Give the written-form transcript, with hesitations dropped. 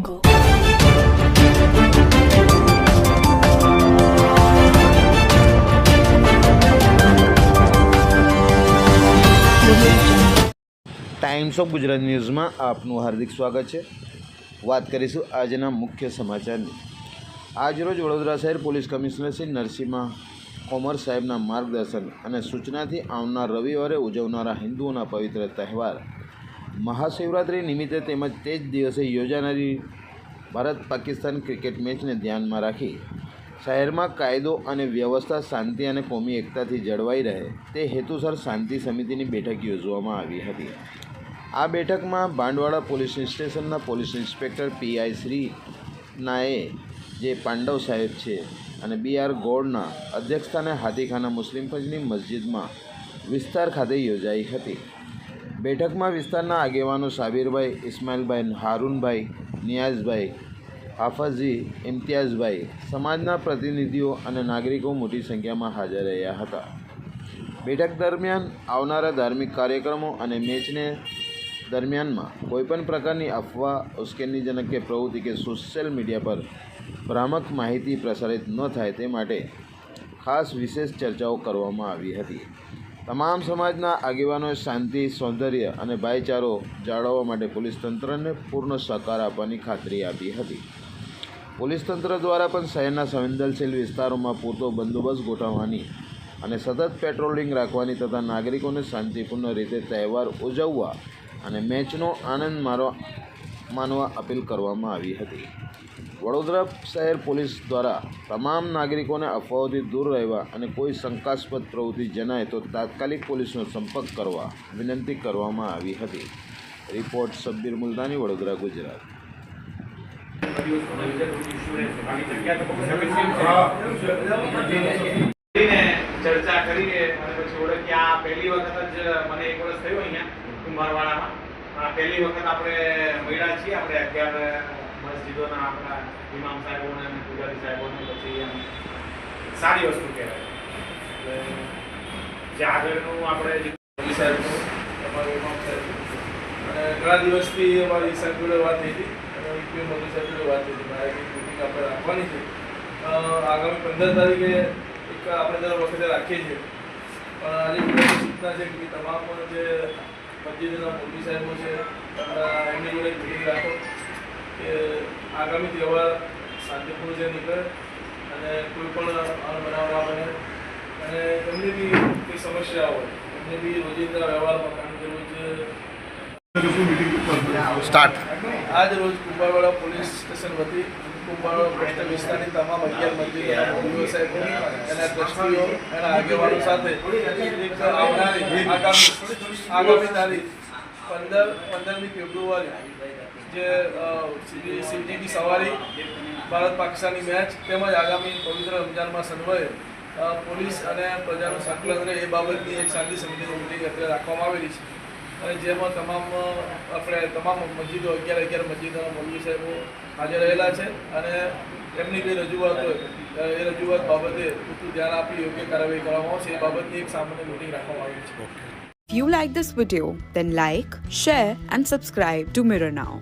Go. Times of Gujarat ન્યૂઝમાં આપનું હાર્દિક સ્વાગત છે. વાત કરીશું આજના મુખ્ય સમાચારની. આજરોજ વડોદરા શહેર પોલીસ કમિશનર શ્રી નરસિંહ કોમર સાહેબના માર્ગદર્શન અને સૂચનાથી આવનાર રવિવારે ઉજવનારા હિન્દુઓના પવિત્ર તહેવાર મહાશિવરાત્રિ નિમિત્તે તેમજ તે જ દિવસે યોજાનારી ભારત પાકિસ્તાન ક્રિકેટ મેચને ધ્યાનમાં રાખી શહેરમાં કાયદો અને વ્યવસ્થા, શાંતિ અને કોમી એકતાથી જળવાઈ રહે તે હેતુસર શાંતિ સમિતિની બેઠક યોજવામાં આવી હતી. આ બેઠકમાં બાંડવાડા પોલીસ સ્ટેશનના પોલીસ ઇન્સ્પેક્ટર પીઆઈ શ્રી નાએ જે પાંડવ સાહેબ છે અને બીઆર ગોળના અધ્યક્ષસ્થાને હાથીખાના મુસ્લિમ પંચની મસ્જિદમાં વિસ્તાર ખાતે યોજાઈ હતી. બેઠકમાં વિસ્તારના આગેવાનો સાબિરભાઈ, ઇસ્માઇલભાઈ, હારૂનભાઈ, નિયાઝભાઈ, હાફઝજી, ઇમ્તિયાઝભાઈ, સમાજના પ્રતિનિધિઓ અને નાગરિકો મોટી સંખ્યામાં હાજર રહ્યા હતા. બેઠક દરમિયાન આવનારા ધાર્મિક કાર્યક્રમો અને મેચને દરમિયાનમાં કોઈપણ પ્રકારની અફવા, ઉશ્કેરણીજનક કે પ્રવૃત્તિ કે સોશિયલ મીડિયા પર ભ્રામક માહિતી પ્રસારિત ન થાય તે માટે ખાસ વિશેષ ચર્ચાઓ કરવામાં આવી હતી. તમામ સમાજના આગેવાનોએ શાંતિ, સૌંદર્ય અને ભાઈચારો જાળવવા માટે પોલીસ તંત્રને પૂર્ણ સહકાર આપવાની ખાતરી આપી હતી. પોલીસ તંત્ર દ્વારા પણ શહેરના સંવેદનશીલ વિસ્તારોમાં પૂરતો બંદોબસ્ત ગોઠવવાની અને સતત પેટ્રોલિંગ રાખવાની તથા નાગરિકોને શાંતિપૂર્ણ રીતે તહેવાર ઉજવવા અને મેચનો આનંદ માનવા અપીલ કરવામાં આવી હતી. વડોદરા શહેર પોલીસ દ્વારા તમામ નાગરિકોને અફવાઓથી દૂર રહેવા અને કોઈ શંકાસ્પદ પ્રવૃત્તિ જણાય તો તાત્કાલિક પોલીસનો સંપર્ક કરવા વિનંતી કરવામાં આવી હતી. રિપોર્ટ શબ્બીર મુલતાની, વડોદરા, ગુજરાત. ચર્ચા કરીને અને પછી ઓળખ્યા. પહેલી વખત જ મને એક વર્ષ થયું અહીંયા કુંભારવાડામાં. પહેલી વખત આપણે મળ્યા છીએ. આપણે 11 મસ્જિદોના આપણા ઇમામ સાહેબોને અને પૂજારી સાહેબોને પછી એમ સારી વસ્તુ કહેવાય. જે આગળનું આપણે મોદી સાહેબનું, તમારું ઇમામ સાહેબ અને ઘણા દિવસથી અમારી સાહેબ જોડે વાત થઈ હતી અને મોદી સાહેબ જોડે વાત થઈ હતી. મારે એક મિટિંગ આપણે રાખવાની છે આગામી 15 તારીખે. આપણે દર વખતે રાખીએ છીએ પણ આજે સૂચના છે કે તમામ જે મસ્જિદના મોદી સાહેબો છે એમની જોડે મિટિંગ રાખો કે આગામી તહેવાર શાંતિપૂર્ણ જે નીકળે અને કોઈ પણ અણબનાવ ના બને અને એમની બી કોઈ સમસ્યા હોય એમને બી રોજિંદા વ્યવહારમાં, કારણ કે રોજ સ્ટાર્ટ આજ રોજ કુંભારવાડા પોલીસ સ્ટેશન વતી કુંભારવાડા પોસ્ટ વિસ્તારની તમામ 11 મસ્જિદોના મોદીઓ સાહેબો એના ટ્રસ્ટીઓ એના આગેવાનો સાથે એક આવનારી આગામી તારીખ 15મી ફેબ્રુઆરી જે સીટીની સવારી ભારત પાકિસ્તાનની મેચ તેમજ આગામી પવિત્ર રમજાનમાં સન્વયે પોલીસ અને પ્રજાનું સંકલન રહે એ બાબતની એક શાંતિ સમિતિની મિટિંગ અત્યારે રાખવામાં આવેલી છે અને જેમાં તમામ મસ્જિદો 11 મસ્જિદોના મૌલવી સાહેબો હાજર રહેલા છે અને એમની કોઈ રજૂઆત હોય એ રજૂઆત બાબતે પૂરતું ધ્યાન આપી યોગ્ય કાર્યવાહી કરવામાં આવશે એ બાબતની એક સામાન્ય મિટિંગ રાખવામાં આવી છે. If you like this video, then like, share and subscribe to Mirror Now.